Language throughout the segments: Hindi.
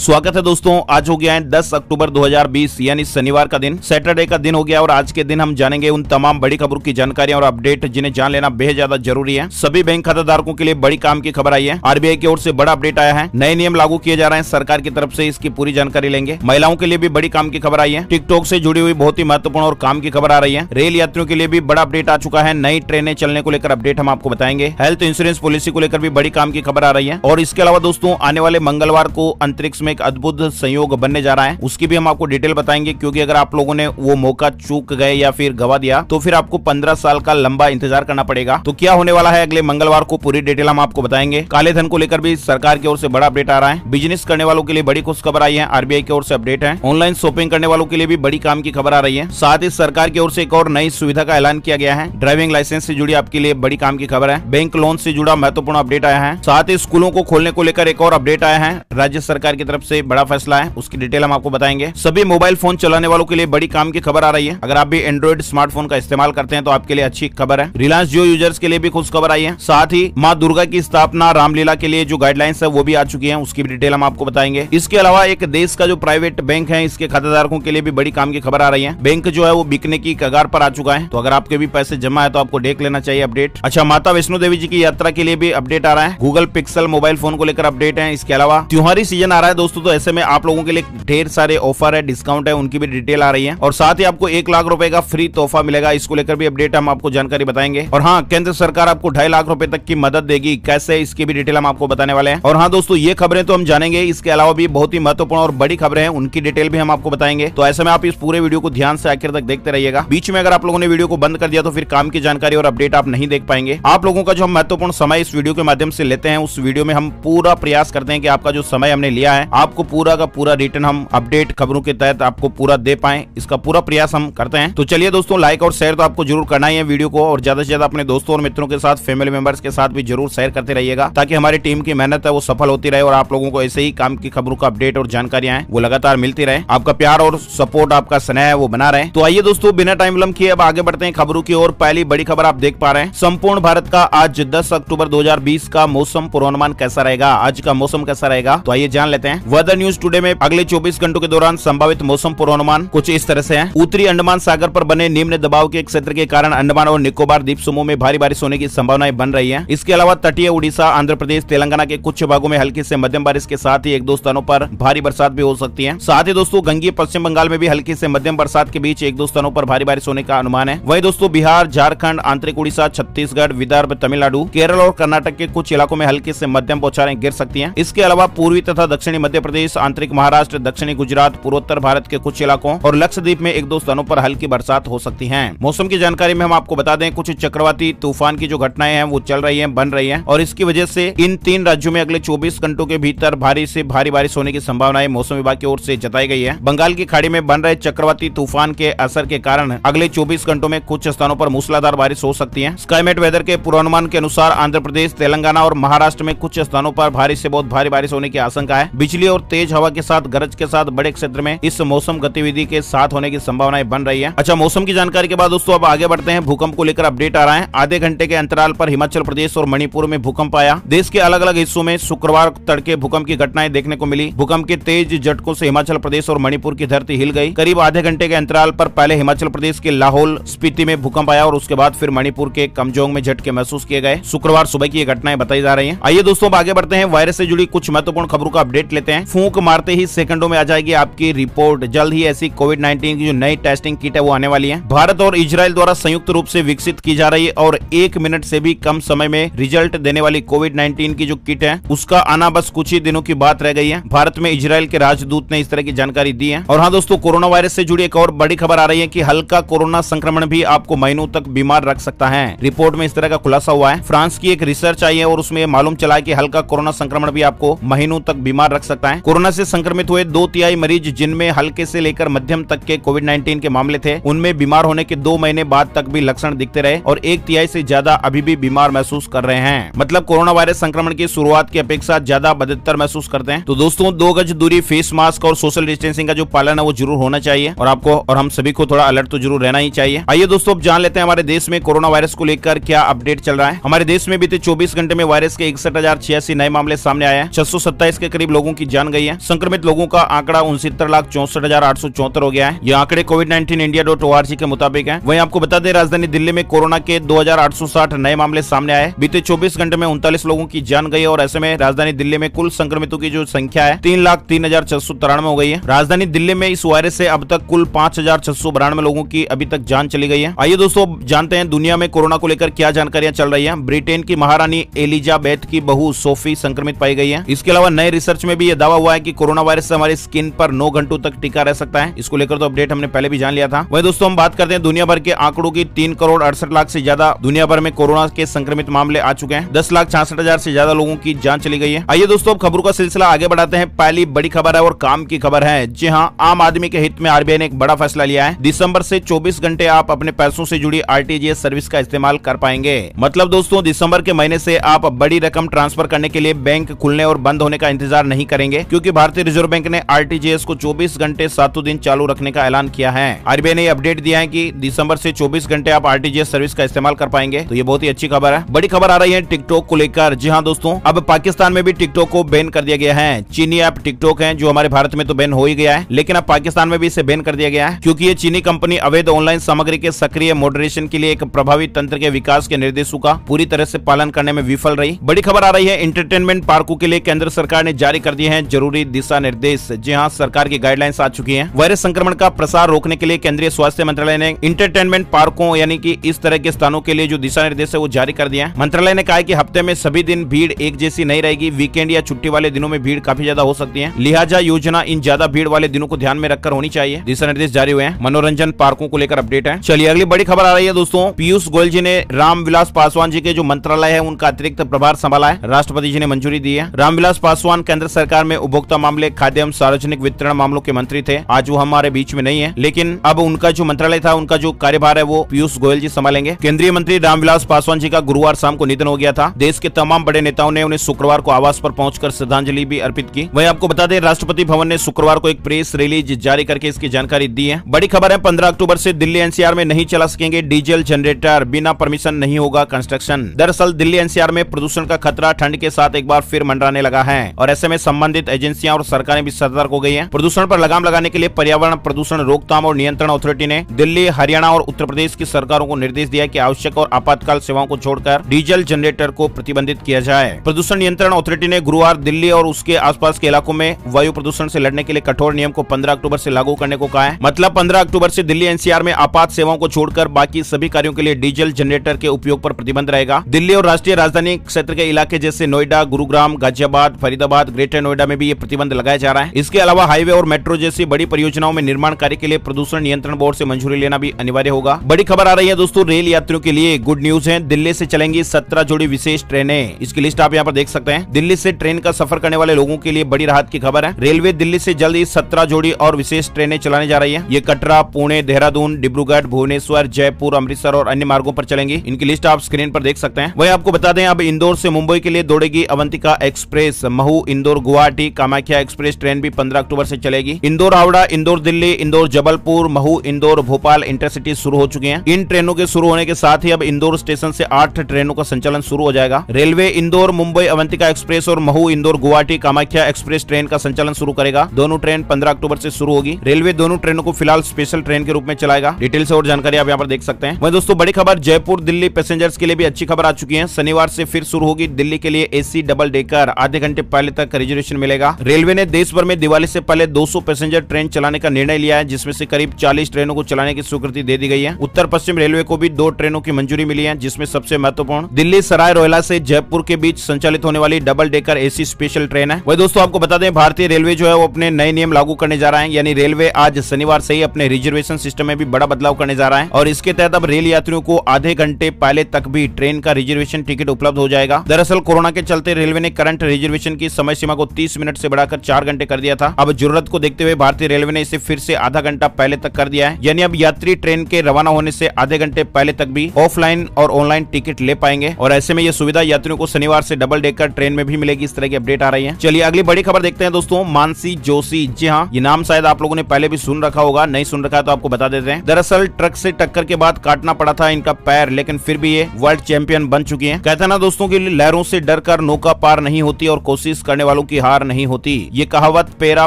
स्वागत है दोस्तों। आज हो गया है 10 अक्टूबर 2020 यानी शनिवार का दिन, सैटरडे का दिन हो गया और आज के दिन हम जानेंगे उन तमाम बड़ी खबरों की जानकारियां और अपडेट जिन्हें जान लेना बेहद ज्यादा जरूरी है। सभी बैंक खाता धारकों के लिए बड़ी काम की खबर आई है। आरबीआई की ओर से बड़ा अपडेट आया है। नए नियम लागू किए जा रहे हैं सरकार की तरफ से, इसकी पूरी जानकारी लेंगे। महिलाओं के लिए भी बड़ी काम की खबर आई है। टिकटॉक से जुड़ी हुई बहुत ही महत्वपूर्ण और काम की खबर आ रही है। रेल यात्रियों के लिए भी बड़ा अपडेट आ चुका है। नई ट्रेनें चलने को लेकर अपडेट हम आपको बताएंगे। हेल्थ इंश्योरेंस पॉलिसी को लेकर भी बड़ी काम की खबर आ रही है। और इसके अलावा दोस्तों आने वाले मंगलवार को अंतरिक्ष में एक अद्भुत संयोग बनने जा रहा है, उसकी भी हम आपको डिटेल बताएंगे। क्योंकि अगर आप लोगों ने वो मौका चूक गए या फिर गवा दिया तो फिर आपको 15 साल का लंबा इंतजार करना पड़ेगा। तो क्या होने वाला है अगले मंगलवार को, पूरी डिटेल हम आपको बताएंगे। काले धन को लेकर भी सरकार की ओर से बड़ा अपडेट आ रहा है। बिजनेस करने वालों के लिए बड़ी खुश खबर आई है, आरबीआई की ओर से अपडेट है। ऑनलाइन शॉपिंग करने वालों के लिए भी बड़ी काम की खबर आ रही है। साथ ही सरकार की ओर से एक और नई सुविधा का ऐलान किया गया है। ड्राइविंग लाइसेंस से जुड़ी आपके लिए बड़ी काम की खबर है। बैंक लोन से जुड़ा महत्वपूर्ण अपडेट आया है। साथ ही स्कूलों को खोलने को लेकर एक और अपडेट आया है। राज्य सरकार की तरफ से बड़ा फैसला है, उसकी डिटेल हम आपको बताएंगे। सभी मोबाइल फोन चलाने वालों के लिए बड़ी काम की खबर आ रही है। अगर आप भी एंड्रॉइड स्मार्टफोन का इस्तेमाल करते हैं तो आपके लिए अच्छी खबर है। रिलायंस जियो यूजर्स के लिए भी खुश खबर आई है। साथ ही माँ दुर्गा की स्थापना रामलीला के लिए जो गाइडलाइंस है वो भी आ चुकी है, उसकी भी डिटेल हम आपको बताएंगे। इसके अलावा एक देश का जो प्राइवेट बैंक है इसके खाताधारकों के लिए भी बड़ी काम की खबर आ रही है। बैंक जो है वो बिकने की कगार पर आ चुका है, तो अगर आपके भी पैसे जमा है तो आपको देख लेना चाहिए अपडेट। अच्छा, माता वैष्णो देवी जी की यात्रा के लिए भी अपडेट आ रहा है। गूगल पिक्सल मोबाइल फोन को लेकर अपडेट है। इसके अलावा त्योहारी सीजन आ रहा है दोस्तों, तो ऐसे में आप लोगों के लिए ढेर सारे ऑफर है, डिस्काउंट है, उनकी भी डिटेल आ रही है। और साथ ही आपको 1 लाख रुपए का फ्री तोहफा मिलेगा, इसको लेकर भी अपडेट हम आपको जानकारी बताएंगे। और हाँ, केंद्र सरकार आपको 2.5 लाख रुपए तक की मदद देगी, कैसे, इसकी भी डिटेल हम आपको बताने वाले हैं। और हाँ दोस्तों, ये खबरें तो हम जानेंगे, इसके अलावा भी बहुत ही महत्वपूर्ण और बड़ी खबरें हैं, उनकी डिटेल भी हम आपको बताएंगे। तो ऐसे में आप इस पूरे वीडियो को ध्यान से आखिर तक देखते रहिएगा। बीच में अगर आप लोगों ने वीडियो को बंद कर दिया तो फिर काम की जानकारी और अपडेट आप नहीं देख पाएंगे। आप लोगों का जो हम महत्वपूर्ण समय इस वीडियो के माध्यम से लेते हैं, उस वीडियो में हम पूरा प्रयास करते हैं कि आपका जो समय हमने लिया है आपको पूरा का पूरा रिटर्न हम अपडेट खबरों के तहत आपको पूरा दे पाए, इसका पूरा प्रयास हम करते हैं। तो चलिए दोस्तों, लाइक और शेयर तो आपको जरूर करना ही है वीडियो को, और ज्यादा से ज्यादा अपने दोस्तों और मित्रों के साथ, फैमिली मेंबर्स के साथ भी जरूर शेयर करते रहिएगा, ताकि हमारी टीम की मेहनत है वो सफल होती रहे और आप लोगों को ऐसे ही काम की खबरों का अपडेट और जानकारियां हैं वो लगातार मिलती रहे। आपका प्यार और सपोर्ट, आपका स्नेह है वो बना रहे। तो आइए दोस्तों, बिना टाइम विलंब किए अब आगे बढ़ते हैं खबरों की ओर। पहली बड़ी खबर आप देख पा रहे हैं, संपूर्ण भारत का आज 10 अक्टूबर 2020 का मौसम पूर्वानुमान कैसा रहेगा, आज का मौसम कैसा रहेगा, तो आइए जान लेते हैं। वेदर न्यूज टुडे में अगले 24 घंटों के दौरान संभावित मौसम पूर्वानुमान कुछ इस तरह से है। उत्तरी अंडमान सागर पर बने निम्न दबाव के क्षेत्र के कारण अंडमान और निकोबार द्वीप समूह में भारी बारिश होने की संभावनाएं बन रही है। इसके अलावा तटीय उड़ीसा, आंध्र प्रदेश, तेलंगाना के कुछ भागों में हल्की से मध्यम बारिश के साथ ही 1-2 स्थानों पर भारी बरसात भी हो सकती है। साथ ही दोस्तों गंगीय पश्चिम बंगाल में भी हल्की से मध्यम बरसात के बीच 1-2 स्थानों पर भारी बारिश होने का अनुमान है। वही दोस्तों बिहार, झारखंड, आंतरिक उड़ीसा, छत्तीसगढ़, विदर्भ, तमिलनाडु, केरल और कर्नाटक के कुछ इलाकों में हल्की से मध्यम बौछारें गिर सकती हैं। इसके अलावा पूर्वी तथा दक्षिणी मध्य प्रदेश, आंतरिक महाराष्ट्र, दक्षिणी गुजरात, पूर्वोत्तर भारत के कुछ इलाकों और लक्षद्वीप में 1-2 स्थानों पर हल्की बरसात हो सकती है। मौसम की जानकारी में हम आपको बता दें, कुछ चक्रवाती तूफान की जो घटनाएं हैं वो चल रही हैं, बन रही हैं, और इसकी वजह से इन 3 राज्यों में अगले 24 घंटों के भीतर भारी से भारी बारिश होने की संभावनाएं मौसम विभाग की ओर से जताई गई है। बंगाल की खाड़ी में बन रहे चक्रवाती तूफान के असर के कारण अगले 24 घंटों में कुछ स्थानों पर मूसलाधार बारिश हो सकती है। स्काईमेट वेदर के पूर्वानुमान के अनुसार आंध्र प्रदेश, तेलंगाना और महाराष्ट्र में कुछ स्थानों पर भारी से बहुत भारी बारिश होने की आशंका है। बिजली और तेज हवा के साथ गरज के साथ बड़े क्षेत्र में इस मौसम गतिविधि के साथ होने की संभावनाएं बन रही है। अच्छा, मौसम की जानकारी के बाद दोस्तों अब आगे बढ़ते हैं। भूकंप को लेकर अपडेट आ रहा है। आधे घंटे के अंतराल पर हिमाचल प्रदेश और मणिपुर में भूकंप आया। देश के अलग अलग हिस्सों में शुक्रवार तड़के भूकंप की घटनाएं देखने को मिली। भूकंप के तेज झटकों से हिमाचल प्रदेश और मणिपुर की धरती हिल गई। करीब आधे घंटे के अंतराल पर पहले हिमाचल प्रदेश के लाहौल स्पीति में भूकंप आया और उसके बाद फिर मणिपुर के कमजोंग में झटके महसूस किए गए। शुक्रवार सुबह की ये घटनाएं बताई जा रही हैं। आइए दोस्तों अब आगे बढ़ते हैं। वायरस से जुड़ी कुछ महत्वपूर्ण खबरों का अपडेट लेते हैं। फूंक मारते ही सेकंडों में आ जाएगी आपकी रिपोर्ट। जल्द ही ऐसी कोविड-19 की जो नई टेस्टिंग किट है वो आने वाली है। भारत और इजराइल द्वारा संयुक्त रूप से विकसित की जा रही है और 1 मिनट से भी कम समय में रिजल्ट देने वाली कोविड-19 की जो किट है उसका आना बस कुछ ही दिनों की बात रह गई है। भारत में इजराइल के राजदूत ने इस तरह की जानकारी दी है। और हाँ दोस्तों, कोरोना वायरस से जुड़ी एक और बड़ी खबर आ रही है कि हल्का कोरोना संक्रमण भी आपको महीनों तक बीमार रख सकता है। रिपोर्ट में इस तरह का खुलासा हुआ है। फ्रांस की एक रिसर्च आई है और उसमें मालूम चला है कि हल्का कोरोना संक्रमण भी आपको महीनों तक बीमार रख सकता है। कोरोना से संक्रमित हुए 2/3 मरीज जिनमें हल्के से लेकर मध्यम तक के कोविड-19 के मामले थे, उनमें बीमार होने के 2 महीने बाद तक भी लक्षण दिखते रहे और 1/3 से ज्यादा अभी भी बीमार महसूस कर रहे हैं। मतलब कोरोना वायरस संक्रमण की शुरुआत की अपेक्षा ज्यादा बदतर महसूस करते हैं। तो दोस्तों 2 गज दूरी, फेस मास्क और सोशल डिस्टेंसिंग का जो पालन है वो जरूर होना चाहिए और आपको और हम सभी को थोड़ा अलर्ट तो जरूर रहना ही चाहिए। आइए दोस्तों अब जान लेते हैं हमारे देश में कोरोना वायरस को लेकर क्या अपडेट चल रहा है। हमारे देश में बीते 24 घंटे में वायरस के 61,086 नए मामले सामने आए हैं। 627 के करीब लोगों की जान गई है। संक्रमित लोगों का आंकड़ा 69,64,874 हो गया है। ये आंकड़े covid19india.org के मुताबिक है। वहीं आपको बता दें, राजधानी दिल्ली में कोरोना के 2,860 नए मामले सामने आए। बीते 24 घंटे में 39 लोगों की जान गई और ऐसे में राजधानी दिल्ली में कुल संक्रमितों की जो संख्या है 3,03,693 हो गई है। राजधानी दिल्ली में इस वायरस से अब तक कुल 5,692 लोगों की अभी तक जान चली गई है। आइए दोस्तों जानते हैं दुनिया में कोरोना को लेकर क्या जानकारियां चल रही है। ब्रिटेन की महारानी एलिजाबेथ की बहू सोफी संक्रमित पाई गई है। इसके अलावा नए रिसर्च में भी यह दावा हुआ है कि कोरोना वायरस से हमारी स्किन पर 9 घंटों तक टिका रह सकता है। इसको लेकर तो अपडेट हमने पहले भी जान लिया था। वही दोस्तों हम बात करते हैं दुनिया भर के आंकड़ों की। 3,68,00,000 से ज्यादा दुनिया भर में कोरोना के संक्रमित मामले आ चुके हैं। 10,66,000 से ज्यादा लोगों की जान चली गई है। आइए दोस्तों अब खबरों का सिलसिला आगे बढ़ाते हैं। पहली बड़ी खबर है और काम की खबर है। जी हां, आम आदमी के हित में आरबीआई ने एक बड़ा फैसला लिया है। दिसंबर से 24 घंटे आप अपने पैसों से जुड़ी आरटीजीएस सर्विस का इस्तेमाल कर पाएंगे। मतलब दोस्तों दिसंबर के महीने से आप बड़ी रकम ट्रांसफर करने के लिए बैंक खुलने और बंद होने का इंतजार नहीं करेंगे, क्योंकि भारतीय रिजर्व बैंक ने आरटीजीएस को 24 घंटे 7 दिन चालू रखने का ऐलान किया है। आरबीआई ने अपडेट दिया है कि दिसंबर से 24 घंटे आप आरटीजीएस सर्विस का इस्तेमाल कर पाएंगे। तो ये बहुत ही अच्छी खबर है। बड़ी खबर आ रही है टिकटॉक को लेकर। जी हाँ दोस्तों, अब पाकिस्तान में भी टिकटॉक को बैन कर दिया गया है। चीनी ऐप टिकटॉक है जो हमारे भारत में तो बैन हो ही गया है, लेकिन अब पाकिस्तान में भी इसे बैन कर दिया गया है, क्योंकि ये चीनी कंपनी अवैध ऑनलाइन सामग्री के सक्रिय मॉडरेशन के लिए एक प्रभावी तंत्र के विकास के निर्देशों का पूरी तरह से पालन करने में विफल रही। बड़ी खबर आ रही है एंटरटेनमेंट पार्कों के लिए केंद्र सरकार ने जारी कर दिए हैं जरूरी दिशा निर्देश। जी हाँ, सरकार की गाइडलाइंस आ चुकी है। वायरस संक्रमण का प्रसार रोकने के लिए केंद्रीय स्वास्थ्य मंत्रालय ने एंटरटेनमेंट पार्कों यानी कि इस तरह के स्थानों के लिए जो दिशा निर्देश है वो जारी कर दिया है। मंत्रालय ने कहा है कि हफ्ते में सभी दिन भीड़ एक जैसी नहीं रहेगी। वीकेंड या छुट्टी वाले दिनों में भीड़ काफी ज्यादा हो सकती है, लिहाजा योजना इन ज्यादा भीड़ वाले दिनों को ध्यान में रखकर होनी चाहिए। दिशा निर्देश जारी हुए हैं। मनोरंजन पार्कों को लेकर अपडेट है। चलिए अगली बड़ी खबर आ रही है दोस्तों। पीयूष गोयल जी ने रामविलास पासवान जी के जो मंत्रालय है उनका अतिरिक्त प्रभार संभाला है। राष्ट्रपति जी ने मंजूरी दी है। रामविलास पासवान केंद्र सरकार में उपभोक्ता मामले, खाद्य एवं सार्वजनिक वितरण मामलों के मंत्री थे। आज वो हमारे बीच में नहीं है, लेकिन अब उनका जो मंत्रालय था, उनका जो कार्यभार है वो पीयूष गोयल जी संभालेंगे। केंद्रीय मंत्री रामविलास पासवान जी का गुरुवार शाम को निधन हो गया था। देश के तमाम बड़े नेताओं ने उन्हें शुक्रवार को आवास पर पहुंचकर श्रद्धांजलि भी अर्पित की। वहीं आपको बता दें, राष्ट्रपति भवन ने शुक्रवार को एक प्रेस रिलीज जारी करके इसकी जानकारी दी है। बड़ी खबर है, 15 अक्टूबर से दिल्ली एनसीआर में नहीं चला सकेंगे डीजल जनरेटर, बिना परमिशन नहीं होगा कंस्ट्रक्शन। दरअसल दिल्ली एनसीआर में प्रदूषण का खतरा ठंड के साथ एक बार फिर मंडराने लगा है और ऐसे में संबंधित एजेंसियां और सरकारें भी सतर्क हो गई हैं। प्रदूषण पर लगाम लगाने के लिए पर्यावरण प्रदूषण रोकथाम और नियंत्रण अथॉरिटी ने दिल्ली, हरियाणा और उत्तर प्रदेश की सरकारों को निर्देश दिया कि आवश्यक और आपातकाल सेवाओं को छोड़कर डीजल जनरेटर को प्रतिबंधित किया जाए। प्रदूषण नियंत्रण अथॉरिटी ने गुरुवार दिल्ली और उसके आसपास के इलाकों में वायु प्रदूषण से लड़ने के लिए कठोर नियम को 15 अक्टूबर से लागू करने को कहा है। मतलब 15 अक्टूबर से दिल्ली एनसीआर में आपात सेवाओं को छोड़कर बाकी सभी कार्यों के लिए डीजल जनरेटर के उपयोग पर प्रतिबंध रहेगा। दिल्ली और राष्ट्रीय राजधानी क्षेत्र के इलाके जैसे नोएडा, गुरुग्राम, गाजियाबाद, फरीदाबाद, ग्रेटर नोएडा में भी ये प्रतिबंध लगाया जा रहा है। इसके अलावा हाईवे और मेट्रो जैसी बड़ी परियोजनाओं में निर्माण कार्य के लिए प्रदूषण नियंत्रण बोर्ड से मंजूरी लेना भी अनिवार्य होगा। बड़ी खबर आ रही है दोस्तों, रेल यात्रियों के लिए गुड न्यूज है। दिल्ली से चलेंगी 17 जोड़ी विशेष ट्रेनें। इसकी लिस्ट आप यहाँ पर देख सकते हैं। दिल्ली से ट्रेन का सफर करने वाले लोगों के लिए बड़ी राहत की खबर है। रेलवे दिल्ली से जल्द ही 17 जोड़ी और विशेष ट्रेनें चलाने जा रही है। ये कटरा, पुणे, देहरादून, डिब्रूगढ़, भुवनेश्वर, जयपुर, अमृतसर और अन्य मार्गों पर चलेंगी। इनकी लिस्ट आप स्क्रीन पर देख सकते हैं। वही आपको बता दें, अब इंदौर से मुंबई के लिए दौड़ेगी Avantika express. Mhow, Indore, Guwahati, Kamakhya express train भी 15 अक्टूबर से चलेगी। इंदौर हावड़ा, इंदौर दिल्ली, इंदौर जबलपुर, महू, इंदौर भोपाल इंटरसिटी शुरू हो चुकी हैं। इन ट्रेनों के शुरू होने के साथ ही अब इंदौर स्टेशन से 8 ट्रेनों का संचालन शुरू हो जाएगा। रेलवे इंदौर मुंबई अवंतिका एक्सप्रेस और महू, इंदौर, गुवाहाटी, कामाख्या एक्सप्रेस ट्रेन का संचालन शुरू करेगा। दोनों ट्रेन 15 अक्टूबर से शुरू होगी। रेलवे दोनों ट्रेनों को फिलहाल स्पेशल ट्रेन के रूप में चलाएगा। डिटेल से और जानकारी आप यहाँ पर देख सकते हैं। वहीं दोस्तों बड़ी खबर, जयपुर दिल्ली पैसेंजर्स के लिए भी अच्छी खबर आ चुकी है। शनिवार से फिर शुरू होगी दिल्ली के लिए एसी डबल डेकर। आधे घंटे पहले तक रिजर्वेशन मिलेगा। रेलवे ने देश भर में दिवाली से पहले 200 पैसेंजर ट्रेन चलाने का निर्णय लिया है, जिसमें से करीब 40 ट्रेनों को चलाने की स्वीकृति दे दी गई है। उत्तर पश्चिम रेलवे को भी 2 ट्रेनों की मंजूरी मिली है, जिसमें सबसे महत्वपूर्ण दिल्ली सराय रोहिला से जयपुर के बीच संचालित होने वाली double decker AC special train है। वही दोस्तों आपको बता दें, भारतीय रेलवे जो है वो अपने नए नियम लागू करने जा रहा है। यानी रेलवे आज शनिवार से ही अपने रिजर्वेशन सिस्टम में भी बड़ा बदलाव करने जा रहा है और इसके तहत अब रेल यात्रियों को आधे घंटे पहले तक भी ट्रेन का रिजर्वेशन टिकट उपलब्ध हो जाएगा। दरअसल कोरोना के चलते रेलवे ने करंट रिजर्वेशन की समय सीमा को 30 मिनट से बढ़ाकर 4 घंटे कर दिया था। अब जरूरत को देखते हुए भारतीय रेलवे ने इसे फिर से आधा घंटा पहले तक कर दिया है। यानी अब यात्री ट्रेन के रवाना होने से आधे घंटे पहले तक भी ऑफलाइन और ऑनलाइन टिकट ले पाएंगे और ऐसे में ये सुविधा यात्रियों को शनिवार से डबल डेकर ट्रेन में भी मिलेगी। इस तरह की अपडेट आ रही है। चलिए अगली बड़ी खबर देखते हैं दोस्तों, मानसी जोशी। जी हाँ, ये नाम शायद आप लोगों ने पहले भी सुन रखा होगा, नहीं सुन रखा है तो आपको बता देते हैं। दरअसल ट्रक से टक्कर के बाद काटना पड़ा था इनका पैर, लेकिन फिर भी ये वर्ल्ड चैंपियन बन चुकी हैं। कहते ना दोस्तों की लहरों से डरकर नौका पार नहीं होती और कोशिश करने वालों की हार हार नहीं होती। ये कहावत para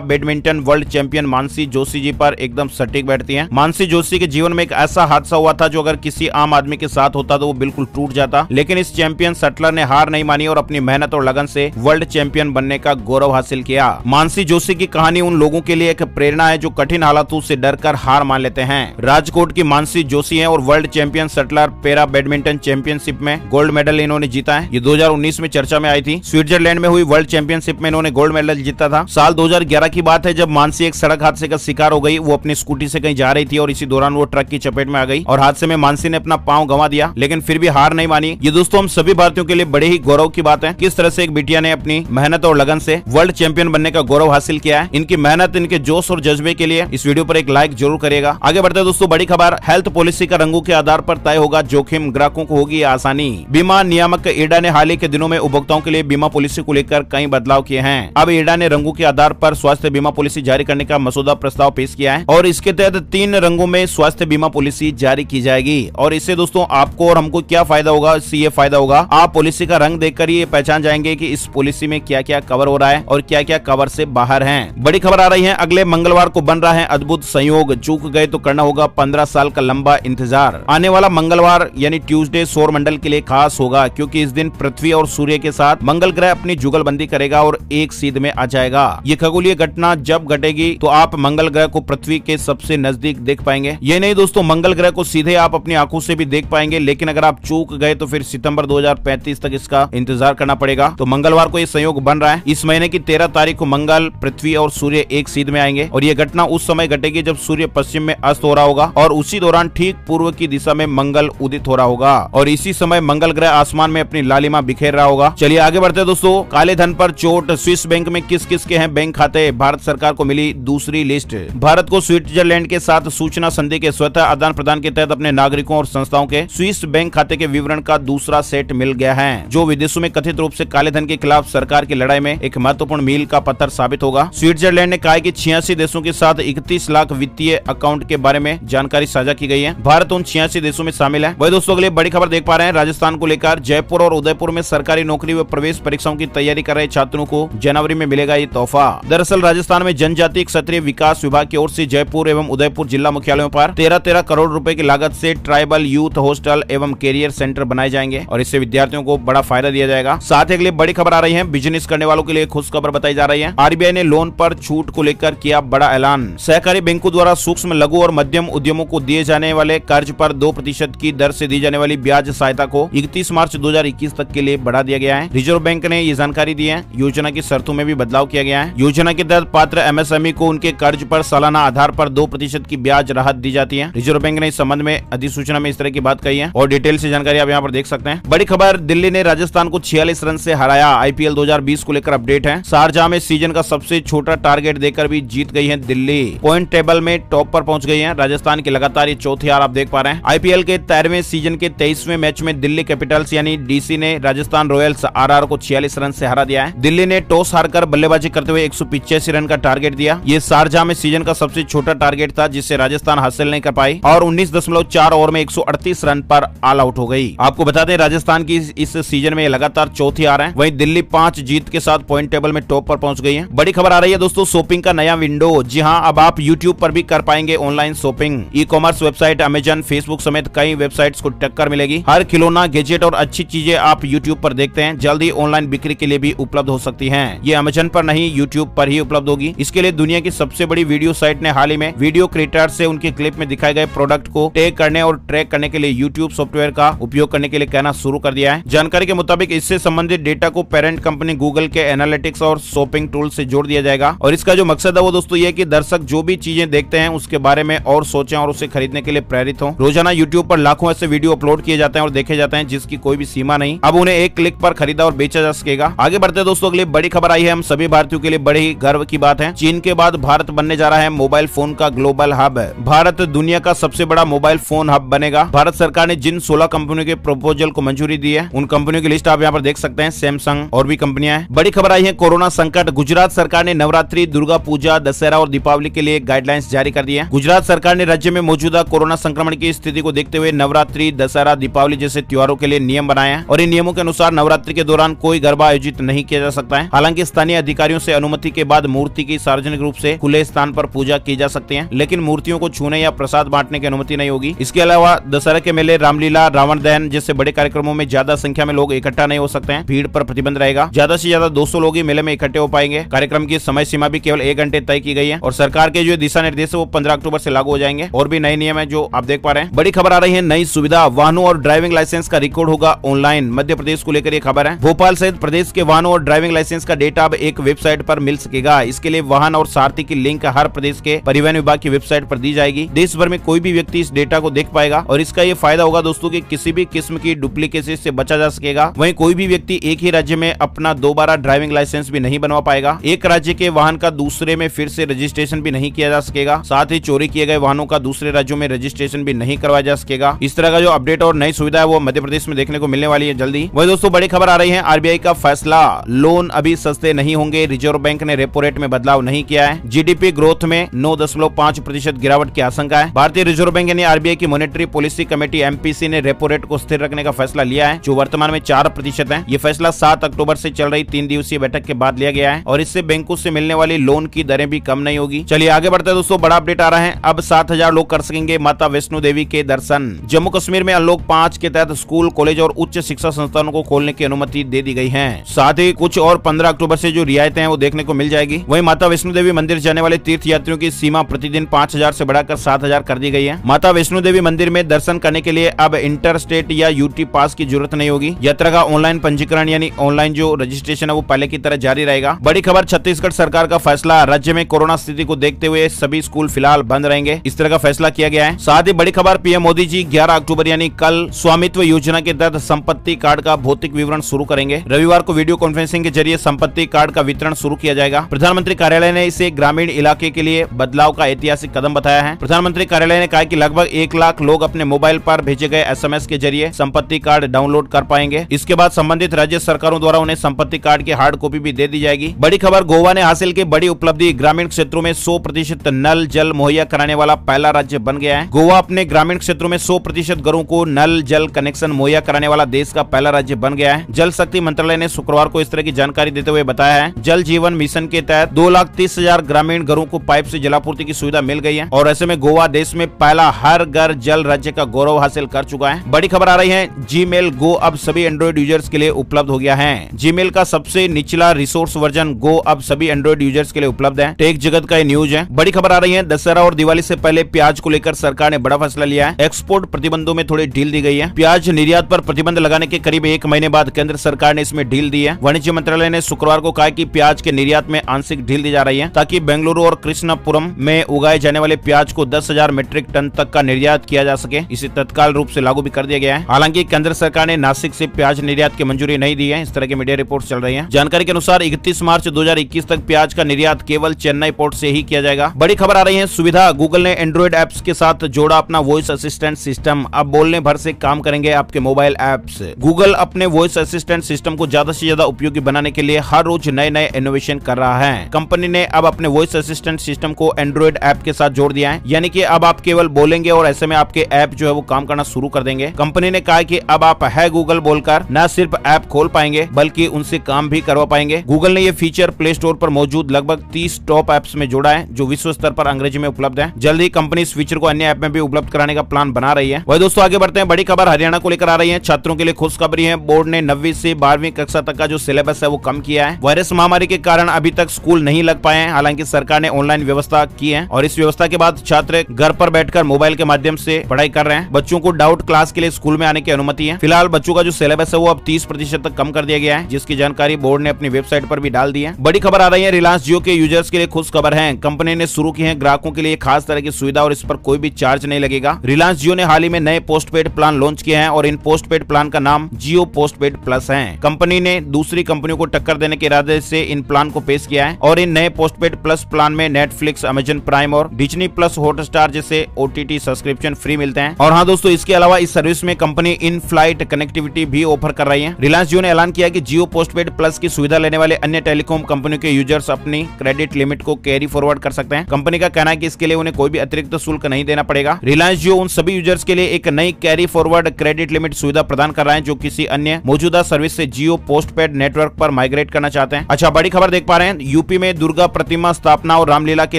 badminton world champion Manasi Joshi ji पर एकदम सटीक बैठती है। मानसी जोशी के जीवन में एक ऐसा हादसा हुआ था जो अगर किसी आम आदमी के साथ होता तो वो बिल्कुल टूट जाता, लेकिन इस चैंपियन शटलर ने हार नहीं मानी और अपनी मेहनत और लगन से वर्ल्ड चैंपियन बनने का गौरव हासिल किया। मानसी जोशी की कहानी उन लोगों के लिए एक प्रेरणा है जो कठिन हालातों से डरकर हार मान लेते हैं। राजकोट की मानसी जोशी हैं और world champion shuttler para badminton championship में गोल्ड मेडल इन्होंने जीता है। ये 2019 में चर्चा में आई थी। स्विट्जरलैंड में हुई वर्ल्ड चैंपियनशिप में इन्होंने गोल्ड मेडल जीता था। साल 2011 की बात है जब मानसी एक सड़क हादसे का शिकार हो गई। वो अपनी स्कूटी से कहीं जा रही थी और इसी दौरान वो ट्रक की चपेट में आ गई और हादसे में मानसी ने अपना पांव गंवा दिया, लेकिन फिर भी हार नहीं मानी। ये दोस्तों हम सभी भारतीयों के लिए बड़े ही गौरव की बात है किस तरह से एक बिटिया ने अपनी मेहनत और लगन से वर्ल्ड चैंपियन बनने का गौरव हासिल किया है। इनकी मेहनत, इनके जोश और जज्बे के लिए इस वीडियो पर एक लाइक जरूर करिएगा। आगे बढ़ते हैं दोस्तों, बड़ी खबर, हेल्थ पॉलिसी का रंगों के आधार पर तय होगा जोखिम, ग्राहकों को होगी आसानी। बीमा नियामक इरडा ने हाल ही के दिनों में उपभोक्ताओं के लिए बीमा पॉलिसी को लेकर कई बदलाव किए हैं। अब इरडा ने रंगों के आधार पर स्वास्थ्य बीमा पॉलिसी जारी करने का मसौदा प्रस्ताव पेश किया है और इसके तहत 3 रंगों में स्वास्थ्य बीमा पॉलिसी जारी की जाएगी। और इससे दोस्तों आपको और हमको क्या फायदा होगा, इससे ये फायदा होगा आप पॉलिसी का रंग देखकर ये पहचान जाएंगे कि इस पॉलिसी में क्या क्या कवर हो रहा है और क्या क्या कवर से बाहर है। बड़ी खबर आ रही है, अगले मंगलवार को बन रहा है अद्भुत संयोग, चूक गए तो करना होगा 15 साल का लंबा इंतजार। आने वाला मंगलवार यानी ट्यूसडे सौर मंडल के लिए खास होगा क्योंकि इस दिन पृथ्वी और सूर्य के साथ मंगल ग्रह अपनी जुगलबंदी करेगा और एक सीध में आ जाएगा। ये खगोलीय घटना जब घटेगी तो आप मंगल ग्रह को पृथ्वी के सबसे नजदीक देख पाएंगे। ये नहीं दोस्तों, मंगल ग्रह को सीधे आप अपनी आंखों से भी देख पाएंगे, लेकिन अगर आप चूक गए तो फिर सितंबर 2035 तक इसका इंतजार करना पड़ेगा। तो मंगलवार को ये संयोग बन रहा है। इस महीने की 13 तारीख को मंगल, पृथ्वी और सूर्य एक सीध में आएंगे और ये घटना उस समय घटेगी जब सूर्य पश्चिम में अस्त हो रहा होगा और उसी दौरान ठीक पूर्व की दिशा में मंगल उदित हो रहा होगा और इसी समय मंगल ग्रह आसमान में अपनी लालिमा बिखेर रहा होगा। चलिए आगे बढ़ते हैं दोस्तों, काले धन पर चोट, स्विस बैंक में किस किस के हैं बैंक खाते, भारत सरकार को मिली दूसरी लिस्ट। भारत को स्विट्जरलैंड के साथ सूचना संधि के स्वतः आदान प्रदान के तहत अपने नागरिकों और संस्थाओं के स्विस बैंक खाते के विवरण का दूसरा सेट मिल गया है, जो विदेशों में कथित रूप से काले धन के खिलाफ सरकार की लड़ाई में एक महत्वपूर्ण मील का पत्थर साबित होगा। स्विट्जरलैंड ने कहा कि 86 देशों के साथ 31 लाख वित्तीय अकाउंट के बारे में जानकारी साझा की गई है। भारत उन 86 देशों में शामिल है। वही दोस्तों अगले बड़ी खबर देख पा रहे हैं, राजस्थान को लेकर जयपुर और उदयपुर में सरकारी नौकरी व प्रवेश परीक्षाओं की तैयारी कर रहे छात्रों को जनवरी में मिलेगा ये तोहफा। दरअसल राजस्थान में जनजातीय क्षत्रिय विकास विभाग की ओर से जयपुर एवं उदयपुर जिला मुख्यालयों पर 13 करोड़ रुपए की लागत से ट्राइबल यूथ हॉस्टल एवं कैरियर सेंटर बनाए जाएंगे और इससे विद्यार्थियों को बड़ा फायदा दिया जाएगा। साथ ही अगली बड़ी खबर आ रही है, बिजनेस करने वालों के लिए खुश खबर बताई जा रही है। आरबीआई ने लोन पर छूट को लेकर किया बड़ा ऐलान। सहकारी बैंकों द्वारा सूक्ष्म, लघु और मध्यम उद्यमों को दिए जाने वाले कर्ज पर 2% की दर से दी जाने वाली ब्याज सहायता को 31 मार्च 2021 तक के लिए बढ़ा दिया गया है। रिजर्व बैंक ने ये जानकारी दी है। योजना की शर्तों में भी बदलाव किया गया है। योजना के तहत पात्र एमएसएमई को उनके कर्ज पर सालाना आधार पर 2% की ब्याज राहत दी जाती है। रिजर्व बैंक ने इस संबंध में अधिसूचना में इस तरह की बात कही है और डिटेल से जानकारी आप यहाँ पर देख सकते हैं। बड़ी खबर, दिल्ली ने राजस्थान को 46 रन से हराया। आईपीएल 2020 को लेकर अपडेट है। शारजाह में सीजन का सबसे छोटा टारगेट देकर भी जीत गई है दिल्ली। पॉइंट टेबल में टॉप पर पहुंच गई है। राजस्थान की लगातार ये चौथी हार आप देख पा रहे हैं। आईपीएल के 13वें सीजन के 23वें मैच में दिल्ली कैपिटल्स यानी डीसी ने राजस्थान रॉयल्स आरआर को 46 रन से हरा दिया है। दिल्ली ने टॉस हारकर बल्लेबाजी करते हुए 185 रन का टारगेट दिया। ये शारजाह में सीजन का सबसे छोटा टारगेट था जिसे राजस्थान हासिल नहीं कर पाई और 19.4 ओवर में 138 रन पर ऑल आउट हो गई। आपको बता दें राजस्थान की इस सीजन में लगातार चौथी हार है। वहीं दिल्ली 5 जीत के साथ पॉइंट टेबल में टॉप पर पहुंच गई है। बड़ी खबर आ रही है दोस्तों, शॉपिंग का नया विंडो। जी हां, अब आप यूट्यूब पर भी कर पाएंगे online shopping. E commerce website Amazon, Facebook समेत कई वेबसाइट्स को टक्कर मिलेगी। हर खिलौना, गैजेट और अच्छी चीजें आप यूट्यूब पर देखते हैं, जल्द ही ऑनलाइन बिक्री के लिए भी उपलब्ध हो सकती हैं। ये अमेजन पर नहीं, यूट्यूब पर ही उपलब्ध होगी। इसके लिए दुनिया की सबसे बड़ी वीडियो साइट ने हाल ही में वीडियो क्रिएटर से उनके क्लिप में दिखाए गए प्रोडक्ट को टैग करने और ट्रैक करने के लिए यूट्यूब सॉफ्टवेयर का उपयोग करने के लिए कहना शुरू कर दिया है। जानकारी के मुताबिक इससे संबंधित डेटा को पेरेंट कंपनी गूगल के एनालिटिक्स और शॉपिंग टूल से जोड़ दिया जाएगा और इसका जो मकसद है वो दोस्तों ये कि दर्शक जो भी चीजें देखते हैं उसके बारे में और सोचें और उसे खरीदने के लिए प्रेरित हों। रोजाना यूट्यूब पर लाखों ऐसे वीडियो अपलोड किए जाते हैं और देखे जाते हैं जिसकी कोई भी सीमा नहीं। अब उन्हें एक क्लिक पर खरीदा और बेचा जा सकेगा। आगे बढ़ते दोस्तों, अगली बड़ी खबर आई है, हम सभी भारतीयों के लिए बड़ी गर्व की बात है। चीन के बाद भारत बनने जा रहा है मोबाइल फोन का ग्लोबल हब। भारत दुनिया का सबसे बड़ा मोबाइल फोन हब बनेगा। भारत सरकार ने जिन 16 कंपनियों के प्रपोजल को मंजूरी दी है उन कंपनियों की लिस्ट आप यहाँ पर देख सकते हैं। सैमसंग और भी कंपनियां हैं। बड़ी खबर आई है, कोरोना संकट। गुजरात सरकार ने नवरात्रि, दुर्गा पूजा, दशहरा और दीपावली के लिए गाइडलाइंस जारी कर दी है। गुजरात सरकार ने राज्य में मौजूदा कोरोना संक्रमण की स्थिति को देखते हुए नवरात्रि, दशहरा, दीपावली जैसे त्योहारों के लिए नियम बनाए हैं और इन नियमों के अनुसार नवरात्रि के दौरान कोई गरबा आयोजित नहीं किया जा सकता है। हालांकि हालांकि स्थानीय अधिकारियों से अनुमति के बाद मूर्ति की सार्वजनिक रूप से खुले स्थान पर पूजा की जा सकती है, लेकिन मूर्तियों को छूने या प्रसाद बांटने की अनुमति नहीं होगी। इसके अलावा दशहरा के मेले, रामलीला, रावण दहन जैसे बड़े कार्यक्रमों में ज्यादा संख्या में लोग इकट्ठा नहीं हो सकते हैं। भीड़ पर प्रतिबंध रहेगा। ज्यादा से ज्यादा 200 लोग ही मेले में इकट्ठे हो पाएंगे। कार्यक्रम की समय सीमा भी केवल 1 घंटे तय की गई है और सरकार के जो दिशा निर्देश है वो 15 अक्टूबर से लागू हो जाएंगे। और भी नए नियम है जो आप देख पा रहे हैं। बड़ी खबर आ रही है, नई सुविधा, वाहनों और ड्राइविंग लाइसेंस का रिकॉर्ड होगा ऑनलाइन। मध्य प्रदेश को लेकर ये खबर है। भोपाल सहित प्रदेश के वाहनों और ड्राइविंग लाइसेंस का डेटा अब एक वेबसाइट पर मिल सकेगा। इसके लिए वाहन और सारथी की लिंक हर प्रदेश के परिवहन विभाग की वेबसाइट पर दी जाएगी। देश भर में कोई भी व्यक्ति इस डेटा को देख पाएगा और इसका ये फायदा होगा दोस्तों कि किसी भी किस्म की डुप्लीकेसी से बचा जा सकेगा। वहीं कोई भी व्यक्ति एक ही राज्य में अपना दोबारा ड्राइविंग लाइसेंस भी नहीं बनवा पाएगा। एक राज्य के वाहन का दूसरे में फिर से रजिस्ट्रेशन भी नहीं किया जा सकेगा। साथ ही चोरी किए गए वाहनों का दूसरे राज्यों में रजिस्ट्रेशन भी नहीं करवाया जा सकेगा। इस तरह का जो अपडेट और नई सुविधा है वो मध्य प्रदेश में देखने को मिलने वाली है जल्दी। वही दोस्तों बड़ी खबर आ रही है, आरबीआई का फैसला, लोन अभी सस्ते नहीं होंगे। रिजर्व बैंक ने रेपो रेट में बदलाव नहीं किया है। जीडीपी ग्रोथ में 9.5% गिरावट की आशंका है। भारतीय रिजर्व बैंक यानी आरबीआई की मॉनेटरी पॉलिसी कमेटी एमपीसी ने रेपो रेट को स्थिर रखने का फैसला लिया है, जो वर्तमान में 4% है। ये फैसला 7 अक्टूबर से चल रही 3 दिवसीय बैठक के बाद लिया गया है और इससे बैंकों से मिलने वाली लोन की दरें भी कम नहीं होगी। चलिए आगे बढ़ते हैं दोस्तों, बड़ा अपडेट आ रहा है। अब 7,000 लोग कर सकेंगे माता वैष्णो देवी के दर्शन। जम्मू कश्मीर में अनलॉक 5 के तहत स्कूल, कॉलेज और उच्च शिक्षा संस्थानों को खोलने की अनुमति दे दी गई है। साथ ही कुछ और 15 अक्टूबर से जो रियायतें हैं वो देखने को मिल जाएगी। वहीं माता वैष्णो देवी मंदिर जाने वाले तीर्थ यात्रियों की सीमा प्रतिदिन 5,000 से बढ़ाकर 7,000 कर दी गई है। माता वैष्णो देवी मंदिर में दर्शन करने के लिए अब इंटर स्टेट या यूटी पास की जरूरत नहीं होगी। यात्रा का ऑनलाइन पंजीकरण यानी ऑनलाइन जो रजिस्ट्रेशन है वो पहले की तरह जारी रहेगा। बड़ी खबर, छत्तीसगढ़ सरकार का फैसला, राज्य में कोरोना स्थिति को देखते हुए सभी स्कूल फिलहाल बंद रहेंगे। इस तरह का फैसला किया गया है। साथ ही बड़ी खबर, पीएम मोदी जी 11 अक्टूबर यानी कल स्वामित्व योजना के तहत संपत्ति कार्ड का भौतिक विवरण शुरू करेंगे। रविवार को वीडियो कॉन्फ्रेंसिंग के जरिए संपत्ति कार्ड का वितरण शुरू किया जाएगा। प्रधानमंत्री कार्यालय ने इसे ग्रामीण इलाके के लिए बदलाव का ऐतिहासिक कदम बताया है। प्रधानमंत्री कार्यालय ने कहा कि लगभग 1 लाख लोग अपने मोबाइल पर भेजे गए एसएमएस के जरिए संपत्ति कार्ड डाउनलोड कर पाएंगे। इसके बाद संबंधित राज्य सरकारों द्वारा उन्हें संपत्ति कार्ड की हार्ड कॉपी भी दे दी जाएगी। बड़ी खबर, गोवा ने हासिल की बड़ी उपलब्धि, ग्रामीण क्षेत्रों में 100% नल जल मुहैया कराने वाला पहला राज्य बन गया है। गोवा अपने ग्रामीण क्षेत्रों में 100% घरों को नल जल कनेक्शन मुहैया कराने वाला देश का पहला राज्य बन गया है। जल शक्ति मंत्रालय ने शुक्रवार को इस तरह की जानकारी देते हुए बताया है, जल जीवन मिशन के तहत 2,30,000 ग्रामीण घरों को पाइप से जलापूर्ति की सुविधा मिल गई है और ऐसे में गोवा देश में पहला हर घर जल राज्य का गौरव हासिल कर चुका है। बड़ी खबर आ रही है, जीमेल गो अब सभी एंड्रॉइड यूजर्स के लिए उपलब्ध हो गया है। जीमेल का सबसे निचला रिसोर्स वर्जन गो अब सभी एंड्रॉइड यूजर्स के लिए उपलब्ध है। टेक जगत का ये न्यूज है। बड़ी खबर आ रही है, दशहरा और दिवाली से पहले प्याज को लेकर सरकार ने बड़ा फैसला लिया है। एक्सपोर्ट प्रतिबंधों में थोड़ी ढील दी गई है। प्याज निर्यात पर प्रतिबंध लगाने के करीब 1 महीने बाद केंद्र सरकार ने इसमें ढील दी है। वाणिज्य मंत्रालय ने शुक्रवार को कहा कि प्याज के निर्यात में आंशिक ढील दी जा रही है ताकि बेंगलुरु और कृष्णपुरम में उगाए जाने वाले प्याज को 10,000 मीट्रिक टन तक का निर्यात किया जा सके। इसे तत्काल रूप से लागू भी कर दिया गया है। हालांकि केंद्र सरकार ने नासिक से प्याज निर्यात की मंजूरी नहीं दी है। इस तरह की मीडिया रिपोर्ट चल रही है। जानकारी के अनुसार 31 मार्च 2021 तक प्याज का निर्यात केवल चेन्नई पोर्ट से ही किया जाएगा। बड़ी खबर आ रही है, सुविधा, गूगल ने एंड्रॉइड एप्स के साथ जोड़ा अपना वॉइस असिस्टेंट सिस्टम। अब बोलने भर से काम करेंगे आपके मोबाइल एप्स। गूगल अपने वॉइस असिस्टेंट सिस्टम को ज्यादा से ज्यादा उपयोगी बनाने के लिए हर रोज नए नए इनोवेशन कर रहा है। कंपनी ने अब अपने वॉइस असिस्टेंट सिस्टम को एंड्रॉइड ऐप के साथ जोड़ दिया है, यानी कि अब आप केवल बोलेंगे और ऐसे में आपके ऐप जो है वो काम करना शुरू कर देंगे। कंपनी ने कहा कि अब आप है गूगल बोलकर न सिर्फ ऐप खोल पाएंगे बल्कि उनसे काम भी करवा पाएंगे। गूगल ने ये फीचर प्ले स्टोर पर मौजूद लगभग 30 टॉप ऐप्स में जोड़ा है जो विश्व स्तर पर अंग्रेजी में उपलब्ध है। जल्द ही कंपनी इस फीचर को अन्य ऐप में भी उपलब्ध कराने का प्लान बना रही है। वही दोस्तों आगे बढ़ते हैं, बड़ी खबर हरियाणा को लेकर आ रही है। छात्रों के लिए खुशखबरी है, बोर्ड ने 9वीं से 12वीं कक्षा तक का जो सिलेबस है वो कम किया है। वायरस महामारी के कारण अभी तक स्कूल नहीं लग पाए हैं। हालांकि सरकार ने ऑनलाइन व्यवस्था की है और इस व्यवस्था के बाद छात्र घर पर बैठकर मोबाइल के माध्यम से पढ़ाई कर रहे हैं। बच्चों को डाउट क्लास के लिए स्कूल में आने की अनुमति है। फिलहाल बच्चों का जो सिलेबस है वो अब 30% तक कम कर दिया गया है, जिसकी जानकारी बोर्ड ने अपनी वेबसाइट पर भी डाल दी है। बड़ी खबर आ रही है, रिलायंस जियो के यूजर्स के लिए खुश खबर है। कंपनी ने शुरू की है ग्राहकों के लिए खास तरह की सुविधा और इस पर कोई भी चार्ज नहीं लगेगा। रिलायंस जियो ने हाल ही में नए पोस्टपेड प्लान लॉन्च किए हैं और इन पोस्टपेड प्लान का नाम जियो पोस्टपेड प्लस है। कंपनी ने दूसरी कंपनियों को टक्कर देने के इरादे से इन प्लान को पेश किया है और इन नए पोस्टपेड प्लस प्लान में नेटफ्लिक्स, अमेजन प्राइम और डिज्नी प्लस हॉटस्टार जैसे OTT सब्सक्रिप्शन फ्री मिलते हैं। और हाँ दोस्तों, इसके अलावा इस सर्विस में कंपनी इन फ्लाइट कनेक्टिविटी भी ऑफर कर रही है। रिलायंस जियो ने ऐलान किया कि जियो पोस्टपेड प्लस की सुविधा लेने वाले अन्य टेलीकॉम कंपनियों के यूजर्स अपनी क्रेडिट लिमिट को कैरी फॉरवर्ड कर सकते हैं। कंपनी का कहना है कि इसके लिए उन्हें कोई भी अतिरिक्त शुल्क नहीं देना पड़ेगा। रिलायंस जियो उन सभी यूजर्स के लिए एक नई कैरी फॉरवर्ड क्रेडिट लिमिट सुविधा प्रदान कर रहा है जो किसी अन्य मौजूदा सर्विस से जियो पोस्टपेड नेटवर्क पर माइग्रेट करना करना चाहते हैं। अच्छा, बड़ी खबर देख पा रहे हैं, यूपी में दुर्गा प्रतिमा स्थापना और रामलीला के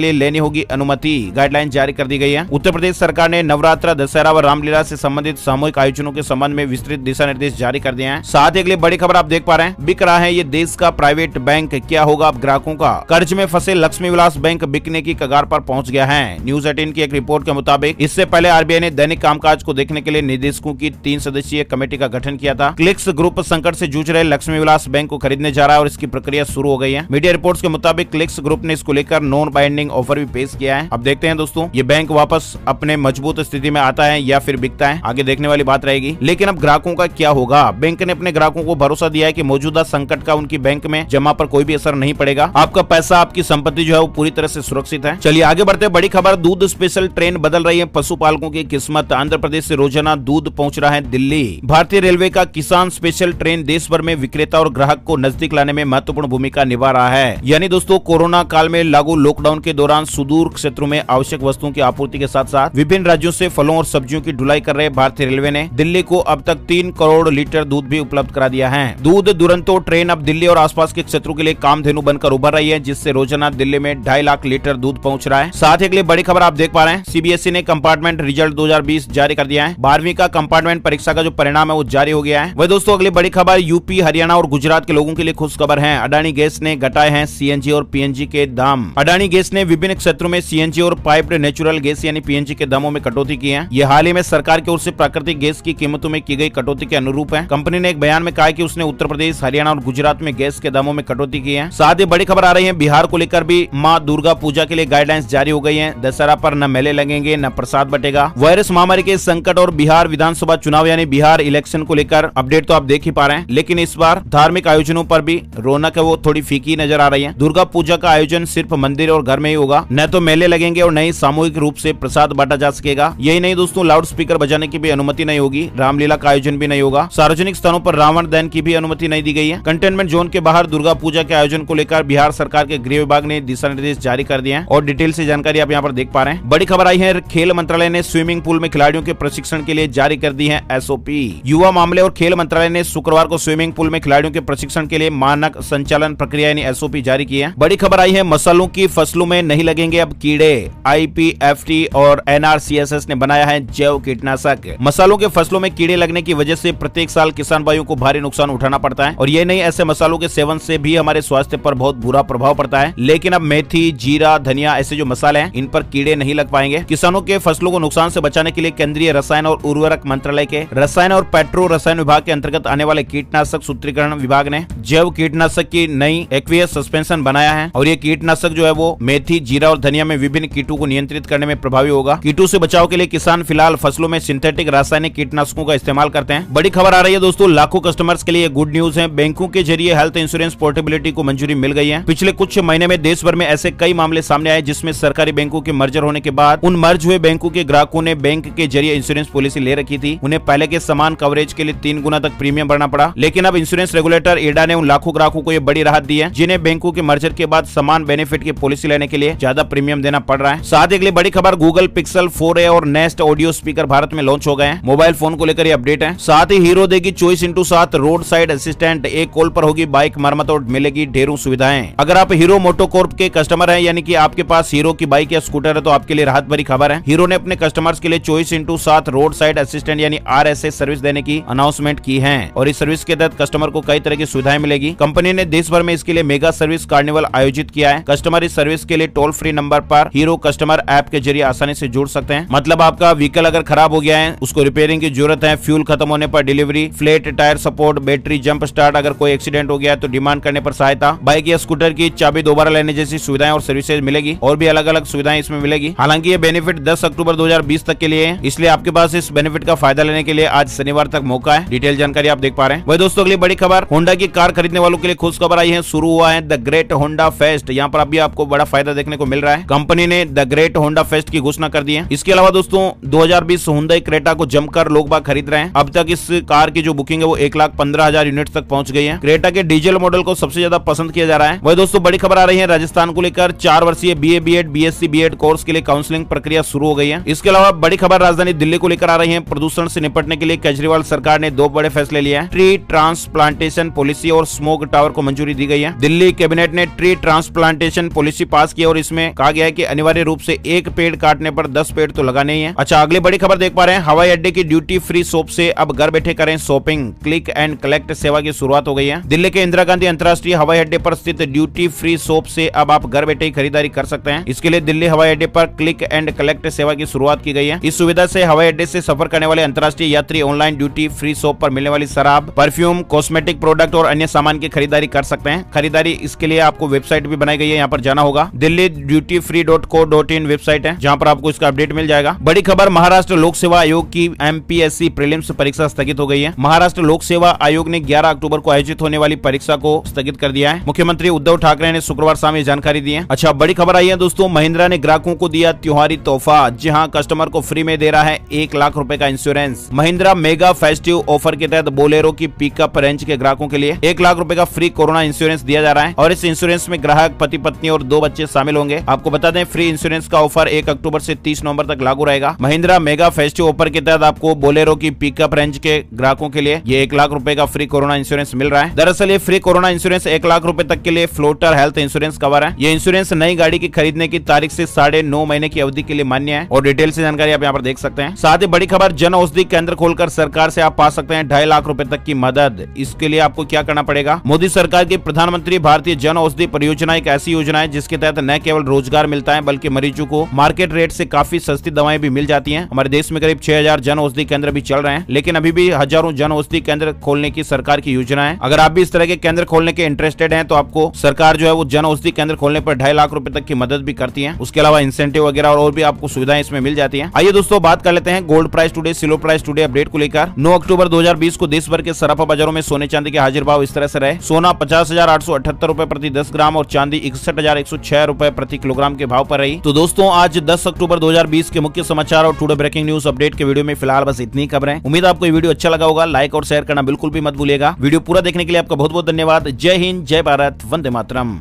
लिए लेनी होगी अनुमति, गाइडलाइन जारी कर दी गई है। उत्तर प्रदेश सरकार ने नवरात्र, दशहरा व रामलीला से संबंधित सामूहिक आयोजनों के संबंध में विस्तृत दिशा निर्देश जारी कर दिए हैं। साथ ही अगली बड़ी खबर आप देख पा रहे हैं, बिक रहा है ये देश का प्राइवेट बैंक, क्या होगा अब ग्राहकों का। कर्ज में फंसे लक्ष्मी विलास बैंक बिकने की कगार पर पहुंच गया है। न्यूज 18 की एक रिपोर्ट के मुताबिक इससे पहले आरबीआई ने दैनिक कामकाज को देखने के लिए निदेशकों की 3 सदस्यीय कमेटी का गठन किया था। क्लिक्स ग्रुप संकट से जूझ रहे लक्ष्मी विलास बैंक को खरीदने जा रहा है और इसकी प्रक्रिया शुरू हो गई है। मीडिया रिपोर्ट्स के मुताबिक क्लिक्स ग्रुप ने इसको लेकर नॉन बाइंडिंग ऑफर भी पेश किया है। अब देखते हैं दोस्तों, ये बैंक वापस अपने मजबूत स्थिति में आता है या फिर बिकता है, आगे देखने वाली बात रहेगी। लेकिन अब ग्राहकों का क्या होगा। बैंक ने अपने ग्राहकों को भरोसा दिया है कि मौजूदा संकट का उनकी बैंक में जमा पर कोई भी असर नहीं पड़ेगा। आपका पैसा, आपकी संपत्ति जो है वो पूरी तरह से सुरक्षित है। चलिए आगे बढ़ते हैं। बड़ी खबर, दूध स्पेशल ट्रेन बदल रही है पशुपालकों की किस्मत। आंध्र प्रदेश से रोजाना दूध पहुंच रहा है दिल्ली। भारतीय रेलवे का किसान स्पेशल ट्रेन देश भर में विक्रेता और ग्राहक को नजदीक लाने में महत्वपूर्ण भूमिका निभा रहा है। यानी दोस्तों, कोरोना काल में लागू लॉकडाउन के दौरान सुदूर क्षेत्रों में आवश्यक वस्तुओं की आपूर्ति के साथ साथ विभिन्न राज्यों से फलों और सब्जियों की ढुलाई कर रहे भारतीय रेलवे ने दिल्ली को अब तक 3 करोड़ लीटर दूध भी उपलब्ध करा दिया है। दूध दुरंतो ट्रेन अब दिल्ली और आसपास के क्षेत्रों के लिए कामधेनु बनकर उभर रही है, जिससे रोजाना दिल्ली में 2.5 लाख लीटर दूध पहुंच रहा है। साथ ही अगली बड़ी खबर आप देख पा रहे हैं, सीबीएसई ने कंपार्टमेंट रिजल्ट 2020 जारी कर दिया है। 12वीं का कंपार्टमेंट परीक्षा का जो परिणाम है वो जारी हो गया है। वह दोस्तों अगली बड़ी खबर, यूपी, हरियाणा और गुजरात के लोगों के लिए खुश खबर है। अडानी गैस ने घटाए हैं सीएनजी और पीएनजी के दाम। अडानी गैस ने विभिन्न क्षेत्रों में सीएनजी और पाइप्ड नेचुरल गैस यानी पीएनजी के दामों में कटौती की है। ये हाल ही में सरकार की ओर से प्राकृतिक गैस की कीमतों में की गई कटौती के अनुरूप है। कंपनी ने एक बयान में कहा कि उसने उत्तर प्रदेश, हरियाणा और गुजरात में गैस के दामों में कटौती की है। साथ ही बड़ी खबर आ रही है, बिहार को लेकर भी मां दुर्गा पूजा के लिए गाइडलाइंस जारी हो गई है। दशहरा पर न मेले लगेंगे न प्रसाद बटेगा। वायरस महामारी के संकट और बिहार विधानसभा चुनाव यानी बिहार इलेक्शन को लेकर अपडेट तो आप देख ही पा रहे हैं, लेकिन इस बार धार्मिक आयोजनों पर भी रौनक है वो थोड़ी फीकी नजर आ रही है। दुर्गा पूजा का आयोजन सिर्फ मंदिर और घर में ही होगा, न तो मेले लगेंगे और न ही सामूहिक रूप से प्रसाद बांटा जा सकेगा। यही नहीं दोस्तों, लाउड स्पीकर बजाने की भी अनुमति नहीं होगी। रामलीला का आयोजन भी नहीं होगा। सार्वजनिक स्थानों पर रावण दहन की भी अनुमति नहीं दी गई है। कंटेनमेंट जोन के बाहर दुर्गा पूजा के आयोजन को लेकर बिहार सरकार के गृह विभाग ने दिशा निर्देश जारी कर दिए हैं और डिटेल से जानकारी आप यहाँ पर देख पा रहे हैं। बड़ी खबर आई है, खेल मंत्रालय ने स्विमिंग पूल में खिलाड़ियों के प्रशिक्षण के लिए जारी कर दी है एसओपी। युवा मामले और खेल मंत्रालय ने शुक्रवार को स्विमिंग पूल में खिलाड़ियों के प्रशिक्षण के लिए मानक संचालन प्रक्रिया यानी एसओपी जारी की है। बड़ी खबर आई है, मसालों की फसलों में नहीं लगेंगे अब कीड़े। आईपीएफटी और एनआरसीएसएस ने बनाया है जैव कीटनाशक। मसालों के फसलों में कीड़े लगने की वजह से प्रत्येक साल किसान भाइयों को भारी नुकसान उठाना पड़ता है और ये नहीं, ऐसे मसालों के सेवन से भी हमारे स्वास्थ्य पर बहुत बुरा प्रभाव पड़ता है। लेकिन अब मेथी, जीरा, धनिया ऐसे जो मसाले हैं इन पर कीड़े नहीं लग पाएंगे। किसानों के फसलों को नुकसान से बचाने के लिए केंद्रीय रसायन और उर्वरक मंत्रालय के रसायन और पेट्रो रसायन विभाग के अंतर्गत आने वाले कीटनाशक सूत्रीकरण विभाग ने जैव कीटनाशक की नई एक्वियस सस्पेंशन बनाया है और ये कीटनाशक जो है वो मेथी, जीरा और धनिया में विभिन्न कीटों को नियंत्रित करने में प्रभावी होगा। कीटों से बचाव के लिए किसान फिलहाल फसलों में सिंथेटिक रासायनिक कीटनाशकों का इस्तेमाल करते हैं। बड़ी खबर आ रही है दोस्तों, लाखों कस्टमर्स के लिए गुड न्यूज है। बैंकों के जरिए हेल्थ इंश्योरेंस पोर्टेबिलिटी को मंजूरी मिल गई है। पिछले कुछ महीने में देश भर में ऐसे कई मामले सामने आए जिसमें सरकारी बैंकों के मर्जर होने के बाद उन मर्ज हुए बैंकों के ग्राहकों ने बैंक के जरिए इंश्योरेंस पॉलिसी ले रखी थी। उन्हें पहले के समान कवरेज के लिए 3 गुना तक प्रीमियम भरना पड़ा, लेकिन अब इंश्योरेंस रेगुलेटर एडा ने उन लाखों ग्राहकों को ये बड़ी राहत दी है जिन्हें बैंकों के मर्जर के बाद समान बेनिफिट की पॉलिसी लेने के लिए ज्यादा प्रीमियम देना पड़ रहा है। साथ ही अगली बड़ी खबर, गूगल पिक्सल 4a और नेस्ट ऑडियो स्पीकर भारत में लॉन्च हो गए हैं। मोबाइल फोन को लेकर ये अपडेट है। साथ ही हीरो देगी चॉइस/7 रोड साइड असिस्टेंट। एक कॉल पर होगी बाइक मरम्मत और मिलेगी ढेरों सुविधाएं। अगर आप हीरो मोटोकॉर्प के कस्टमर हैं, यानी कि आपके पास हीरो की बाइक या स्कूटर है, तो आपके लिए राहत भरी खबर है। हीरो ने अपने कस्टमर्स के लिए चॉइस/7 रोड साइड असिस्टेंट यानी RSA सर्विस देने की अनाउंसमेंट की है और इस सर्विस के तहत कस्टमर को कई तरह की सुविधाएं मिलेगी। कंपनी ने देश भर में इसके लिए मेगा सर्विस कार्निवल आयोजित किया है। कस्टमर इस सर्विस के लिए टोल फ्री नंबर पर हीरो कस्टमर ऐप के जरिए आसानी से जुड़ सकते हैं। मतलब आपका व्हीकल अगर खराब हो गया है, उसको रिपेयरिंग की जरूरत है, फ्यूल खत्म होने पर delivery, flat tyre support, battery jump start, अगर कोई एक्सीडेंट हो गया है तो डिमांड करने पर सहायता, बाइक या स्कूटर की चाबी दोबारा लेने जैसी सुविधाएं और सर्विसेज मिलेगी और भी अलग अलग सुविधाएं इसमें मिलेगी। हालांकि ये बेनिफिट 10 अक्टूबर 2020 तक के लिए है, इसलिए आपके पास इस बेनिफिट का फायदा लेने के लिए आज शनिवार तक मौका है। डिटेल जानकारी आप देख पा रहे हैं। वही दोस्तों अगली बड़ी खबर, होंडा की कार खरीदने वालों के लिए खुश खबर आई है। शुरू हुआ है द ग्रेट होंडा फेस्ट। यहाँ पर अभी आपको बड़ा फायदा देखने को मिल रहा है। कंपनी ने द ग्रेट होंडा फेस्ट की घोषणा कर दी है। इसके अलावा दोस्तों 2020 हुंडई क्रेटा को जमकर लोग बाग खरीद रहे हैं। अब तक इस कार की जो बुकिंग है वो 1,15,000 यूनिट तक पहुंच गई है। क्रेटा के डीजल मॉडल को सबसे ज्यादा पसंद किया जा रहा है। वही दोस्तों बड़ी खबर आ रही है, राजस्थान को लेकर 4 वर्षीय BA B.Ed BSc B.Ed course के लिए काउंसलिंग प्रक्रिया शुरू हो गई है। इसके अलावा बड़ी खबर राजधानी दिल्ली को लेकर आ रही है। प्रदूषण से निपटने के लिए केजरीवाल सरकार ने 2 बड़े फैसले लिए हैं। ट्री ट्रांसप्लांटेशन पॉलिसी और स्मोक टावर को मंजूरी दी गई है। दिल्ली कैबिनेट ने ट्री ट्रांसप्लांटेशन पॉलिसी पास की और इसमें कहा गया है कि अनिवार्य रूप से एक पेड़ काटने पर 10 पेड़ तो लगाने ही है। अच्छा, अगली बड़ी खबर देख पा रहे हैं, हवाई अड्डे की ड्यूटी फ्री शॉप से अब घर बैठे करें शॉपिंग। क्लिक एंड कलेक्ट सेवा की शुरुआत हो गई है। दिल्ली के इंदिरा गांधी अंतर्राष्ट्रीय हवाई अड्डे पर स्थित ड्यूटी फ्री शॉप से अब आप घर बैठे ही खरीदारी कर सकते हैं। इसके लिए दिल्ली हवाई अड्डे पर क्लिक एंड कलेक्ट सेवा की शुरुआत की गई है। इस सुविधा से हवाई अड्डे से सफर करने वाले अंतर्राष्ट्रीय यात्री ऑनलाइन ड्यूटी फ्री शॉप पर मिलने वाली शराब, परफ्यूम, कॉस्मेटिक प्रोडक्ट और अन्य सामान की खरीदारी कर सकते हैं। खरीदारी इसके लिए आपको वेबसाइट भी बनाई गई है, यहाँ पर जाना होगा। दिल्ली dutyfree.co.in वेबसाइट है, जहाँ पर आपको इसका अपडेट मिल जाएगा। बड़ी खबर, महाराष्ट्र लोक सेवा आयोग की MPSC प्रीलिम्स परीक्षा स्थगित हो गई है। महाराष्ट्र लोक सेवा आयोग ने 11 अक्टूबर को आयोजित होने वाली परीक्षा को स्थगित कर दिया है। मुख्यमंत्री उद्धव ठाकरे ने शुक्रवार शाम ये जानकारी दी है। अच्छा, बड़ी खबर आई है दोस्तों, महिंद्रा ने ग्राहकों को दिया त्योहारी तोहफा। जी हाँ, कस्टमर को फ्री में दे रहा है 1 लाख रुपए का insurance. Mahindra mega festive offer के तहत बोलेरो की पिकअप रेंज के ग्राहकों के लिए 1 लाख रुपए का फ्री कोरोना इंश्योरेंस दिया जा रहा है और इस इंश्योरेंस में ग्राहक, पति पत्नी और 2 बच्चे शामिल होंगे। आपको बता दें, फ्री इंश्योरेंस का ऑफर 1 अक्टूबर से 30 नवंबर तक लागू रहेगा। महिंद्रा मेगा फेस्टिव ऑफर के तहत आपको बोलेरो की पिकअप रेंज के ग्राहकों के लिए ये 1 लाख रुपए का फ्री कोरोना इंश्योरेंस मिल रहा है। दरअसल ये फ्री कोरोना इंश्योरेंस 1 लाख रुपए तक के लिए फ्लोटर हेल्थ इंश्योरेंस कवर है। ये इंश्योरेंस नई गाड़ी की खरीदने की तारीख से 9.5 महीने की अवधि के लिए मान्य है और डिटेल से जानकारी आप यहाँ पर देख सकते हैं। साथ ही बड़ी खबर, जन औषधि केंद्र खोलकर सरकार से आप पा सकते हैं 2.5 लाख रुपए तक की मदद। इसके लिए आपको क्या करना पड़ेगा, मोदी सरकार की प्रधानमंत्री भारतीय जन औषधि परियोजना एक ऐसी योजना है जिसके तहत न केवल रोजगार मिलता है बल्कि मरीजों को मार्केट रेट से काफी सस्ती दवाएं भी मिल जाती हैं। हमारे देश में करीब 6000 जन औषधि केंद्र भी चल रहे हैं, लेकिन अभी भी हजारों जन औषधि केंद्र खोलने की सरकार की योजना है। अगर आप भी इस तरह के केंद्र खोलने के इंटरेस्टेड हैं तो आपको सरकार जो है वो जन औषधि केंद्र खोलने पर 2.5 लाख रुपए तक की मदद भी करती है। उसके अलावा इंसेंटिव वगैरह और भी आपको सुविधाएं इसमें मिल जाती है। आइए दोस्तों, बात कर लेते हैं gold price today, silver price today update को लेकर। 9 अक्टूबर 2020 को देश भर के सराफा बाजारों में सोने चांदी के हाजिर भाव इस तरह से रहे। सोना 50,878 रुपए प्रति 10 ग्राम और चांदी 61,106 रुपए प्रति किलोग्राम के भाव पर रही। तो दोस्तों, आज 10 अक्टूबर 2020 के मुख्य समाचार और टुडे ब्रेकिंग न्यूज अपडेट के वीडियो में फिलहाल बस इतनी खबरें। उम्मीद आपको ये वीडियो अच्छा लगा होगा। लाइक और शेयर करना बिल्कुल भी मत भूलिएगा। वीडियो पूरा देखने के लिए आपका बहुत बहुत धन्यवाद। जय हिंद, जय भारत, वंदे मातरम।